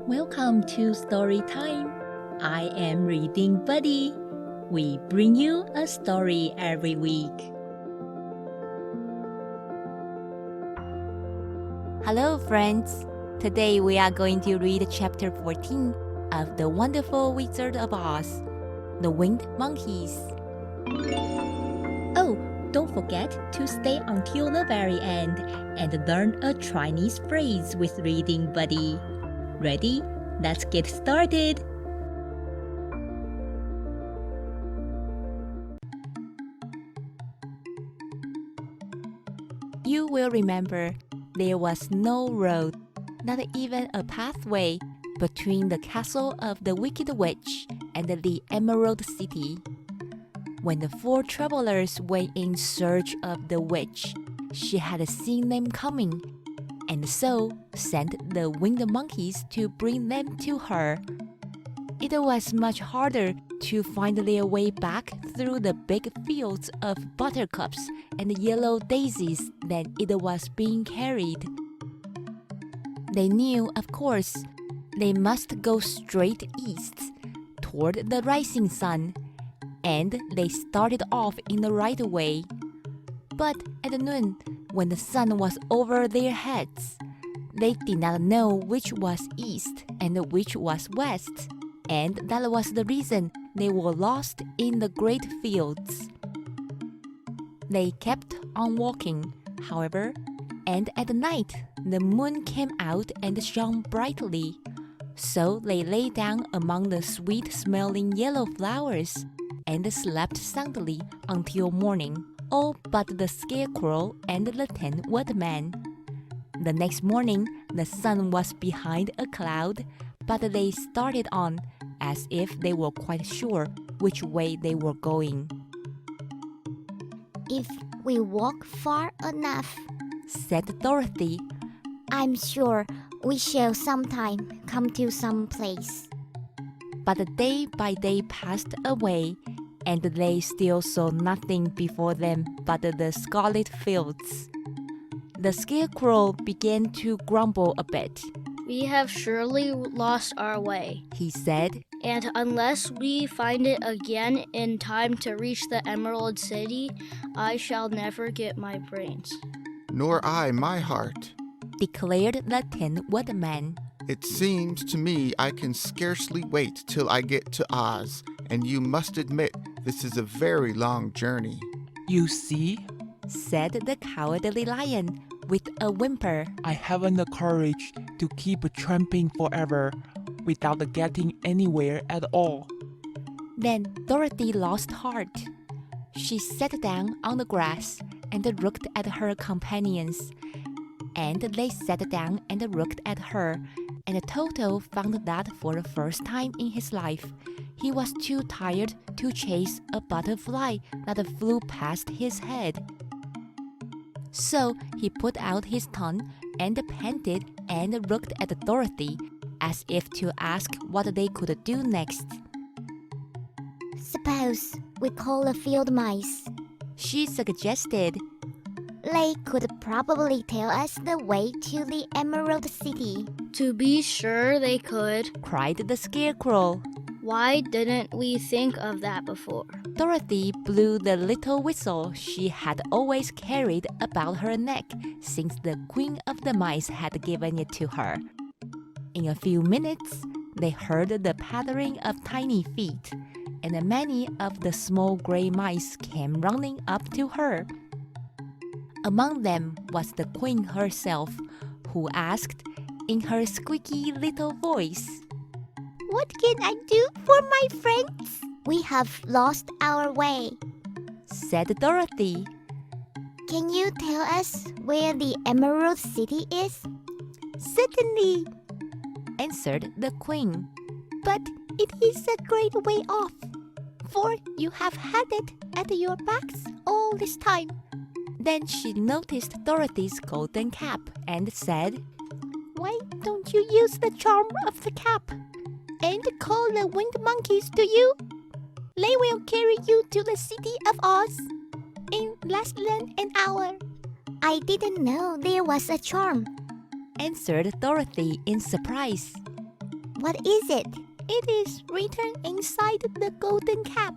Welcome to Story Time. I am Reading Buddy. We bring you a story every week. Hello, friends. Today we are going to read chapter 14 of The Wonderful Wizard of Oz, The Winged Monkeys. Oh, don't forget to stay until the very end and learn a Chinese phrase with Reading Buddy. Ready? Let's get started. You will remember there was no road, not even a pathway, between the castle of the Wicked Witch and the Emerald City. When the four travelers went in search of the witch, she had seen them coming, and so sent the winged monkeys to bring them to her. It was much harder to find their way back through the big fields of buttercups and yellow daisies than it was being carried. They knew, of course, they must go straight east, toward the rising sun, and they started off in the right way. But at noon, when the sun was over their heads, they did not know which was east and which was west, and that was the reason they were lost in the great fields. They kept on walking, however, and at night the moon came out and shone brightly. So they lay down among the sweet-smelling yellow flowers and slept soundly until morning, all but the Scarecrow and the Tin Woodman. The next morning, the sun was behind a cloud, but they started on as if they were quite sure which way they were going. If we walk far enough, said Dorothy, I'm sure we shall sometime come to some place. But day by day passed away, and they still saw nothing before them but the scarlet fields. The Scarecrow began to grumble a bit. We have surely lost our way, he said, and unless we find it again in time to reach the Emerald City, I shall never get my brains. Nor I my heart, declared the Tin Woodman. It seems to me I can scarcely wait till I get to Oz, and you must admit this is a very long journey. You see, said the Cowardly Lion with a whimper, I haven't the courage to keep tramping forever without getting anywhere at all. Then Dorothy lost heart. She sat down on the grass and looked at her companions, and they sat down and looked at her, and Toto found that for the first time in his life, he was too tired to chase a butterfly that flew past his head. So he put out his tongue and panted and looked at Dorothy as if to ask what they could do next. Suppose we call the field mice. She suggested. They could probably tell us the way to the Emerald City. To be sure they could, cried the Scarecrow. Why didn't we think of that before? Dorothy blew the little whistle she had always carried about her neck since the Queen of the Mice had given it to her. In a few minutes, they heard the pattering of tiny feet, and many of the small gray mice came running up to her. Among them was the Queen herself, who asked in her squeaky little voice, What can I do for my friends? We have lost our way, said Dorothy. Can you tell us where the Emerald City is? Certainly, answered the Queen. But it is a great way off, for you have had it at your backs all this time. Then she noticed Dorothy's golden cap and said, Why don't you use the charm of the cap and call the winged monkeys to you? They will carry you to the city of Oz in less than an hour. I didn't know there was a charm. answered Dorothy in surprise. What is it? It is written inside the golden cap,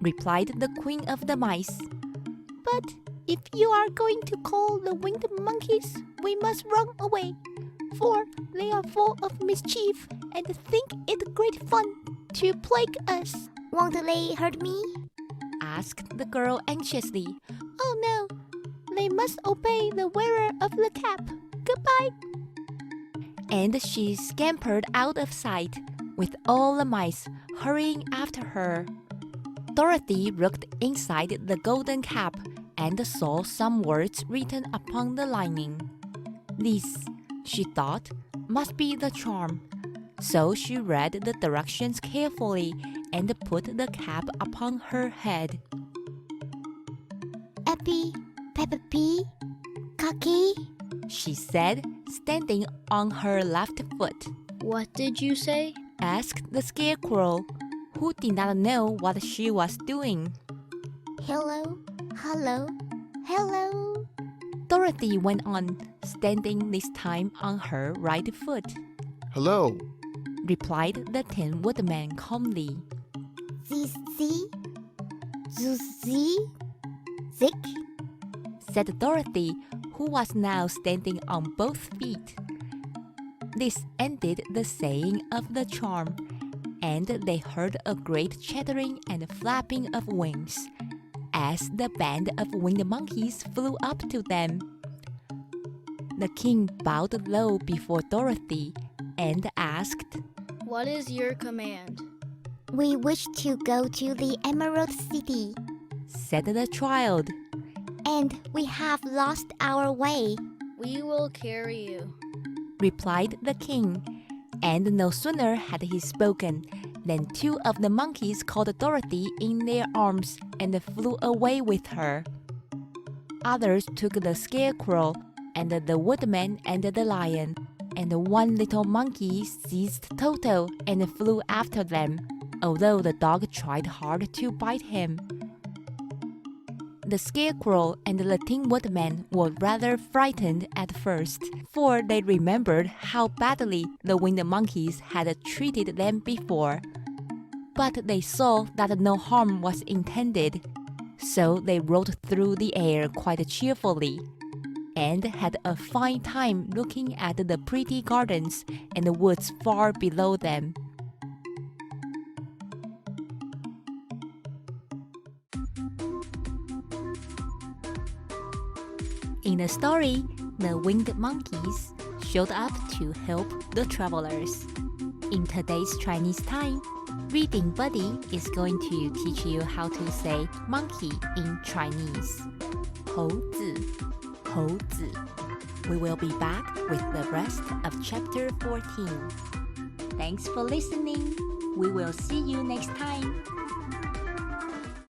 replied the Queen of the Mice. But if you are going to call the winged monkeys, we must run away, for they are full of mischief and think it great fun to plague us, Won't they hurt me? asked the girl anxiously. Oh no, they must obey the wearer of the cap. Goodbye. And she scampered out of sight, with all the mice hurrying after her. Dorothy looked inside the golden cap and saw some words written upon the lining. This, she thought, must be the charm. So she read the directions carefully and put the cap upon her head. Epi, Peppa Pig, Cocky. She said, standing on her left foot. What did you say? Asked the Scarecrow, who did not know what she was doing. Hello, hello, hello. Dorothy went on, standing this time on her right foot, Hello. replied the Tin Woodman calmly. Zizi, Zuzi, Zik. Said Dorothy, who was now standing on both feet. This ended the saying of the charm, and they heard a great chattering and flapping of wings as the band of winged monkeys flew up to them. The king bowed low before Dorothy and asked, What is your command? We wish to go to the Emerald City, said the child. and we have lost our way. We will carry you. Replied the king, and no sooner had he spoken than two of the monkeys caught Dorothy in their arms and flew away with her. Others took the Scarecrow and the Woodman and the Lion, and one little monkey seized Toto and flew after them, although the dog tried hard to bite him. The Scarecrow and the Tin Woodman were rather frightened at first, for they remembered how badly the winged monkeys had treated them before. But they saw that no harm was intended, so they rode through the air quite cheerfully, and had a fine time looking at the pretty gardens and the woods far below them. In the story, the winged monkeys showed up to help the travelers. In today's Chinese time, Reading Buddy is going to teach you how to say monkey in Chinese. 猴子,猴子. We will be back with the rest of chapter 14. Thanks for listening. We will see you next time.